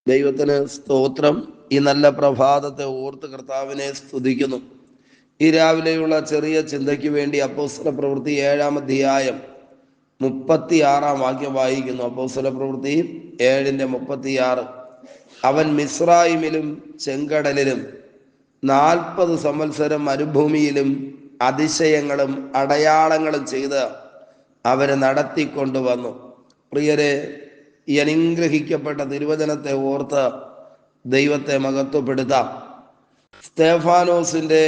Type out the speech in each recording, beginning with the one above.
ദൈവത്തിന് സ്തോത്രം. ഈ നല്ല പ്രഭാതത്തെ ഓർത്ത് കർത്താവിനെ സ്തുതിക്കുന്നു. ഈ രാവിലെയുള്ള ചെറിയ ചിന്തയ്ക്ക് വേണ്ടി അപ്പോസ്തല പ്രവൃത്തി 7-ാം അധ്യായം 36-ാം വാക്യം വായിക്കുന്നു. അപ്പോസ്തല പ്രവൃത്തി 7:36. അവൻ മിസ്രയീമിലും ചെങ്കടലിലും 40 സംവത്സരം മരുഭൂമിയിലും അതിശയങ്ങളും അടയാളങ്ങളും ചെയ്ത് അവരെ നടത്തിക്കൊണ്ടുവന്നു. പ്രിയരെ, ഈ അനുഗ്രഹിക്കപ്പെട്ട തിരുവചനത്തെ ഓർത്ത് ദൈവത്തെ മഹത്വപ്പെടുത്താം. സ്തേഫാനോസിന്റെ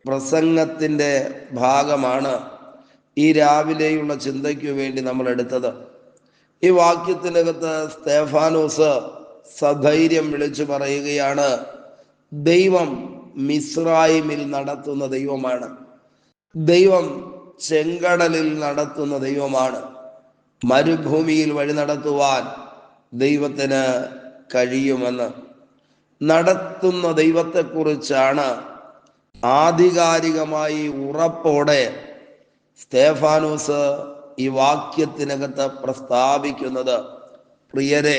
പ്രസംഗത്തിന്റെ ഭാഗമാണ് ഈ രാവിലെയുള്ള ചിന്തയ്ക്ക് വേണ്ടി നമ്മൾ എടുത്തത്. ഈ വാക്യത്തിനകത്ത് സ്തേഫാനോസ് സധൈര്യം വിളിച്ചു പറയുകയാണ്, ദൈവം മിസ്രയീമിൽ നടത്തുന്ന ദൈവമാണ്, ദൈവം ചെങ്കടലിൽ നടത്തുന്ന ദൈവമാണ്, മരുഭൂമിയിൽ വഴി നടത്തുവാൻ ദൈവത്തിന് കഴിയുമെന്ന്. നടത്തുന്ന ദൈവത്തെക്കുറിച്ചാണ് ആധികാരികമായി ഉറപ്പോടെ സ്തേഫാനോസ് ഈ വാക്യത്തിനകത്ത് പ്രസ്താവിക്കുന്നത്. പ്രിയരെ,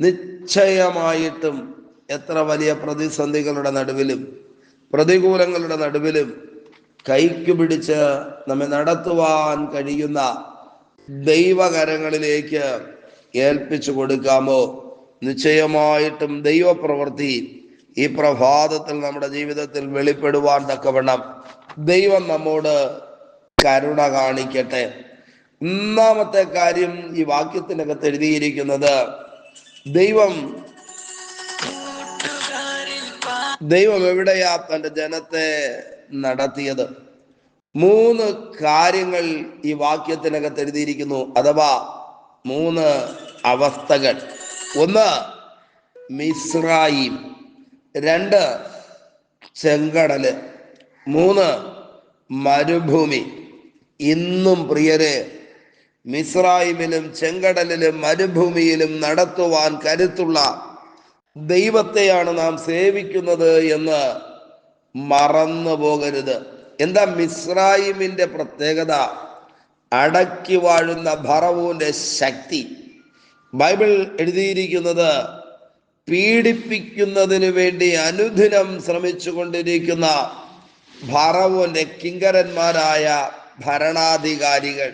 നിശ്ചയമായിട്ടും എത്ര വലിയ പ്രതിസന്ധികളുടെ നടുവിലും പ്രതികൂലങ്ങളുടെ നടുവിലും കൈക്ക് പിടിച്ച് നമ്മെ നടത്തുവാൻ കഴിയുന്ന ദൈവകരങ്ങളിലേക്ക് ഏൽപ്പിച്ചു കൊടുക്കാമോ? നിശ്ചയമായിട്ടും ദൈവപ്രവൃത്തി ഈ പ്രഭാതത്തിൽ നമ്മുടെ ജീവിതത്തിൽ വെളിപ്പെടുവാൻ തക്കവണ്ണം ദൈവം നമ്മോട് കരുണ കാണിക്കട്ടെ. ഒന്നാമത്തെ കാര്യം ഈ വാക്യത്തിനകത്ത് എഴുതിയിരിക്കുന്നത്, ദൈവം എവിടെയാ തന്റെ ജനത്തെ നടത്തിയത്? 3 കാര്യങ്ങൾ ഈ വാക്യത്തിനകത്ത് എഴുതിയിരിക്കുന്നു, അഥവാ 3 അവസ്ഥകൾ. 1 മിസ്രയീം, 2 ചെങ്കടല്, 3 മരുഭൂമി. ഇന്നും പ്രിയരെ, മിസ്രയീമിലും ചെങ്കടലിലും മരുഭൂമിയിലും നടത്തുവാൻ കരുത്തുള്ള ദൈവത്തെയാണ് നാം സേവിക്കുന്നത് എന്ന് മറന്നു പോകരുത്. എന്താ മിസ്രയീമിന്റെ പ്രത്യേകത? അടക്കി വാഴുന്ന ഫറവോന്റെ ശക്തി. ബൈബിൾ എഴുതിയിരിക്കുന്നത്, പീഡിപ്പിക്കുന്നതിന് വേണ്ടി അനുദിനം ശ്രമിച്ചു കൊണ്ടിരിക്കുന്ന ഫറവോന്റെ കിങ്കരന്മാരായ ഭരണാധികാരികൾ.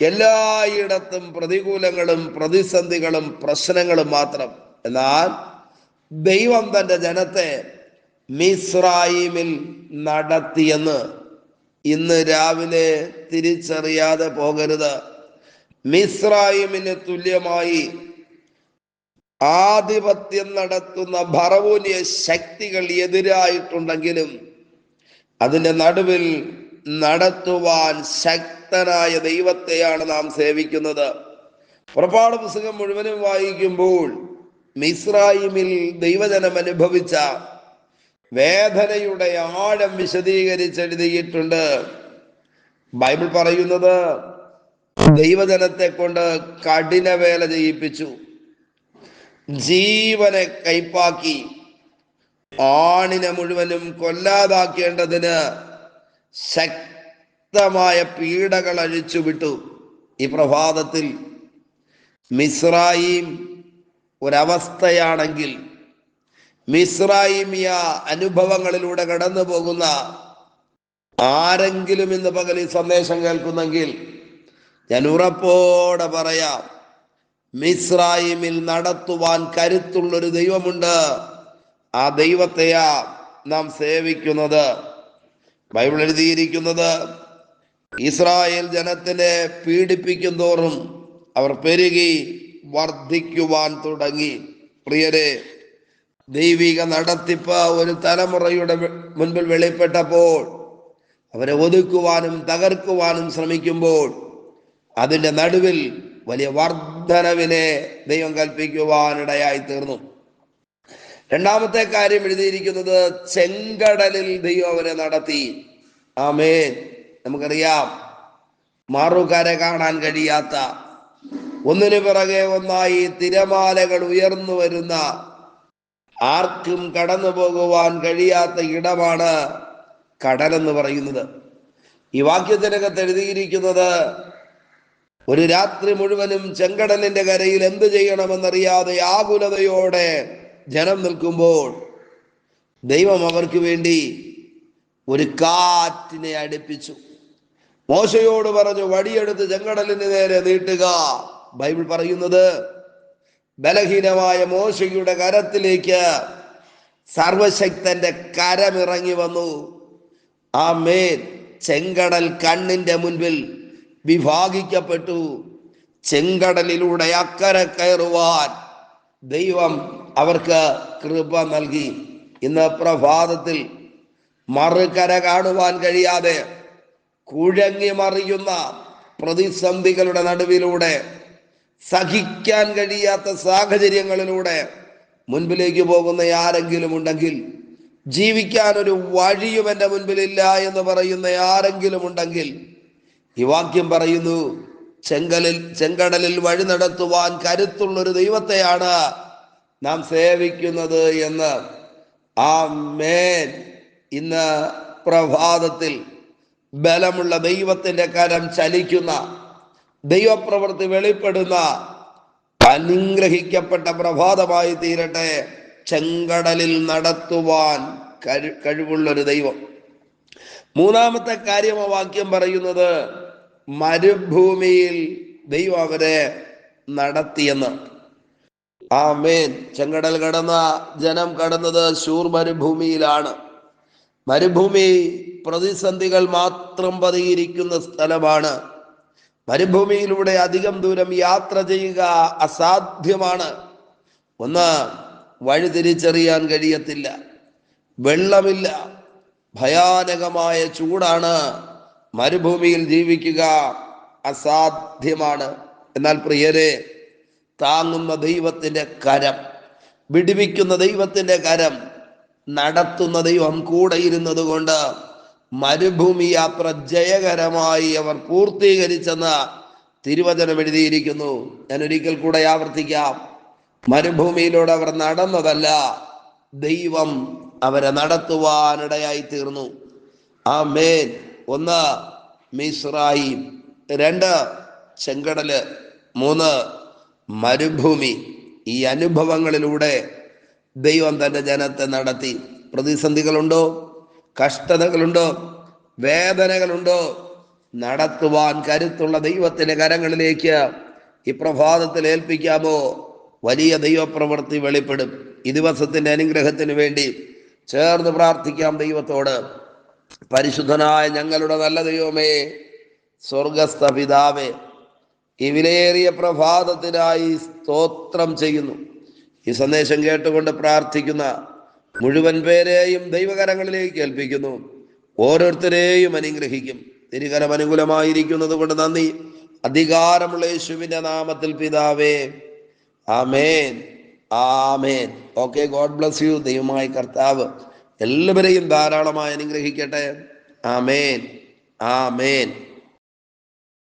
എല്ലായിടത്തും പ്രതികൂലങ്ങളും പ്രതിസന്ധികളും പ്രശ്നങ്ങളും മാത്രം. എന്നാൽ ദൈവം തന്റെ ജനത്തെ മിസ്രയീമിൽ നടത്തിയെന്ന് ഇന്ന് രാവിലെ തിരിച്ചറിയാതെ പോകരുത്. മിസ്രയീമിന് തുല്യമായി ആധിപത്യം നടത്തുന്ന ഫറവോനിയ ശക്തികൾ എതിരായിട്ടുണ്ടെങ്കിലും അതിന്റെ നടുവിൽ നടത്തുവാൻ ശക്തനായ ദൈവത്തെയാണ് നാം സേവിക്കുന്നത്. പുറപ്പാട് പുസ്തകം മുഴുവനും വായിക്കുമ്പോൾ മിസ്രയീമിൽ ദൈവജനം അനുഭവിച്ച വേദനയുടെ ആഴം വിശദീകരിച്ചെഴുതിയിട്ടുണ്ട്. ബൈബിൾ പറയുന്നത്, ദൈവജനത്തെ കൊണ്ട് കഠിന വേല ചെയ്യിപ്പിച്ചു, ജീവനെ കൈപ്പാക്കി, ആണിനെ മുഴുവനും കൊല്ലാതാക്കേണ്ടതിന് ശക്തമായ പീഡകൾ അഴിച്ചുവിട്ടു. ഈ പ്രഭാതത്തിൽ മിസ്രയീം ഒരവസ്ഥയാണെങ്കിൽ, മിസ്രയീമിയ അനുഭവങ്ങളിലൂടെ കടന്നു പോകുന്ന ആരെങ്കിലും ഇന്ന് പകൽ ഈ സന്ദേശം കേൾക്കുന്നെങ്കിൽ ഞാൻ ഉറപ്പോടെ പറയാം, മിസ്രയീമിൽ നടത്തുവാൻ കരുത്തുള്ളൊരു ദൈവമുണ്ട്. ആ ദൈവത്തെയാ നാം സേവിക്കുന്നത്. ബൈബിൾ എഴുതിയിരിക്കുന്നത്, ഇസ്രായേൽ ജനത്തിനെ പീഡിപ്പിക്കും തോറും അവർ പെരുകി വർദ്ധിക്കുവാൻ തുടങ്ങി. പ്രിയരെ, ദൈവിക നടത്തിപ്പ് ഒരു തലമുറയുടെ മുൻപിൽ വെളിപ്പെട്ടപ്പോൾ അവരെ ഒതുക്കുവാനും തകർക്കുവാനും ശ്രമിക്കുമ്പോൾ അതിൻ്റെ നടുവിൽ വലിയ വർധനവിനെ ദൈവം കൽപ്പിക്കുവാനിടയായി തീർന്നു. രണ്ടാമത്തെ കാര്യം എഴുതിയിരിക്കുന്നത്, ചെങ്കടലിൽ ദൈവം അവരെ നടത്തി. ആമേൻ. നമുക്കറിയാം, മറുകര കാണാൻ കഴിയാത്ത, ഒന്നിനു പിറകെ ഒന്നായി തിരമാലകൾ ഉയർന്നു വരുന്ന, ആർക്കും കടന്നു പോകുവാൻ കഴിയാത്ത ഇടമാണ് കടലെന്ന് പറയുന്നത്. ഈ വാക്യത്തിനകത്ത് എഴുതിയിരിക്കുന്നത്, ഒരു രാത്രി മുഴുവനും ചെങ്കടലിന്റെ കരയിൽ എന്ത് ചെയ്യണമെന്നറിയാതെ ആകുലതയോടെ ജനം നിൽക്കുമ്പോൾ ദൈവം അവർക്ക് വേണ്ടി ഒരു കാറ്റിനെ അടുപ്പിച്ചു. മോശയോട് പറഞ്ഞു, വടിയെടുത്ത് ചെങ്കടലിന് നേരെ നീട്ടുക. ബൈബിൾ പറയുന്നത്, ബലഹീനമായ മോശയുടെ കരത്തിലേക്ക് സർവശക്തന്റെ കരമിറങ്ങി വന്നു. ആമേൻ. ചെങ്കടൽ കണ്ണിന്റെ മുൻപിൽ വിഭാഗിക്കപ്പെട്ടു. ചെങ്കടലിലൂടെ അക്കരെ കയറുവാൻ ദൈവം അവർക്ക് കൃപ നൽകി. ഇന്ന് പ്രഭാതത്തിൽ മറുകര കാണുവാൻ കഴിയാതെ കുഴങ്ങി മറിയുന്ന പ്രതിസന്ധികളുടെ നടുവിലൂടെ, സഹിക്കാൻ കഴിയാത്ത സാഹചര്യങ്ങളിലൂടെ മുൻപിലേക്ക് പോകുന്ന ആരെങ്കിലും ഉണ്ടെങ്കിൽ, ജീവിക്കാൻ ഒരു വഴിയും എൻ്റെ മുൻപിലില്ല എന്ന് പറയുന്ന ആരെങ്കിലും ഉണ്ടെങ്കിൽ, ഈ വാക്യം പറയുന്നു, ചെങ്കടലിൽ വഴി നടത്തുവാൻ കരുത്തുള്ളൊരു ദൈവത്തെയാണ് നാം സേവിക്കുന്നത് എന്ന്. ആമേൻ. ഇന്ന് പ്രഭാതത്തിൽ ബലമുള്ള ദൈവത്തിന്റെ കരം ചലിക്കുന്ന, ദൈവപ്രവൃത്തി വെളിപ്പെടുന്ന അനുഗ്രഹിക്കപ്പെട്ട പ്രഭാതമായി തീരട്ടെ. ചെങ്കടലിൽ നടത്തുവാൻ കഴിവുള്ളൊരു ദൈവം. മൂന്നാമത്തെ കാര്യം ആ വാക്യം പറയുന്നത്, മരുഭൂമിയിൽ ദൈവം അവരെ നടത്തിയെന്ന്. ആമേൻ. ചെങ്കടൽ കടന്ന ജനം കടന്നത് ശൂർ മരുഭൂമിയിലാണ്. മരുഭൂമി പ്രതിസന്ധികൾ മാത്രം പതിയിരിക്കുന്ന സ്ഥലമാണ്. മരുഭൂമിയിലൂടെ അധികം ദൂരം യാത്ര ചെയ്യുക അസാധ്യമാണ്. ഒന്ന്, വഴി തിരിച്ചറിയാൻ കഴിയത്തില്ല, വെള്ളമില്ല, ഭയാനകമായ ചൂടാണ്. മരുഭൂമിയിൽ ജീവിക്കുക അസാധ്യമാണ്. എന്നാൽ പ്രിയരെ, താങ്ങുന്ന ദൈവത്തിന്റെ കരം, വിടുവിക്കുന്ന ദൈവത്തിന്റെ കരം, നടത്തുന്ന ദൈവം കൂടെ ഇരുന്നത് കൊണ്ട് മരുഭൂമി യാത്ര ജയകരമായി അവർ പൂർത്തീകരിച്ചെന്ന് തിരുവചനം എഴുതിയിരിക്കുന്നു. ഞാൻ ഒരിക്കൽ കൂടെ ആവർത്തിക്കാം, മരുഭൂമിയിലൂടെ അവർ നടന്നതല്ല, ദൈവം അവരെ നടത്തുവാനിടയായി തീർന്നു. ആമേൻ. ഒന്ന്, മിസ്രയീം. രണ്ട്, ചെങ്കടല്. മൂന്ന്, മരുഭൂമി. ഈ അനുഭവങ്ങളിലൂടെ ദൈവം തന്റെ ജനത്തെ നടത്തി. പ്രതിസന്ധികളുണ്ടോ? കഷ്ടതകളുണ്ടോ? വേദനകളുണ്ടോ? നടത്തുവാൻ കരുത്തുള്ള ദൈവത്തിന്റെ കരങ്ങളിലേക്ക് ഈ പ്രഭാതത്തിൽ ഏൽപ്പിക്കാമോ? വലിയ ദൈവപ്രവൃത്തി വെളിപ്പെടും. ഈ ദിവസത്തിന്റെ അനുഗ്രഹത്തിന് വേണ്ടി ചേർന്ന് പ്രാർത്ഥിക്കാം ദൈവത്തോട്. പരിശുദ്ധനായ ഞങ്ങളുടെ നല്ല ദൈവമേ, സ്വർഗസ്ഥ പിതാവേ, ഈ വിലയേറിയ പ്രഭാതത്തിനായി സ്തോത്രം ചെയ്യുന്നു. ഈ സന്ദേശം കേട്ടുകൊണ്ട് പ്രാർത്ഥിക്കുന്ന മുഴുവൻ പേരെയും ദൈവകരങ്ങളിലേക്ക് ഏൽപ്പിക്കുന്നു. ഓരോരുത്തരെയും അനുഗ്രഹിക്കും. തിരുകരം അനുകൂലമായിരിക്കുന്നത് കൊണ്ട് നന്ദി. അധികാരമുള്ള യേശുവിന്റെ നാമത്തിൽ പിതാവേ, ആമേൻ, ആമേൻ. Okay, God bless you. ദൈവമായ കർത്താവ് എല്ലാവരെയും ധാരാളമായി അനുഗ്രഹിക്കട്ടെ. ആമേൻ, ആമേൻ.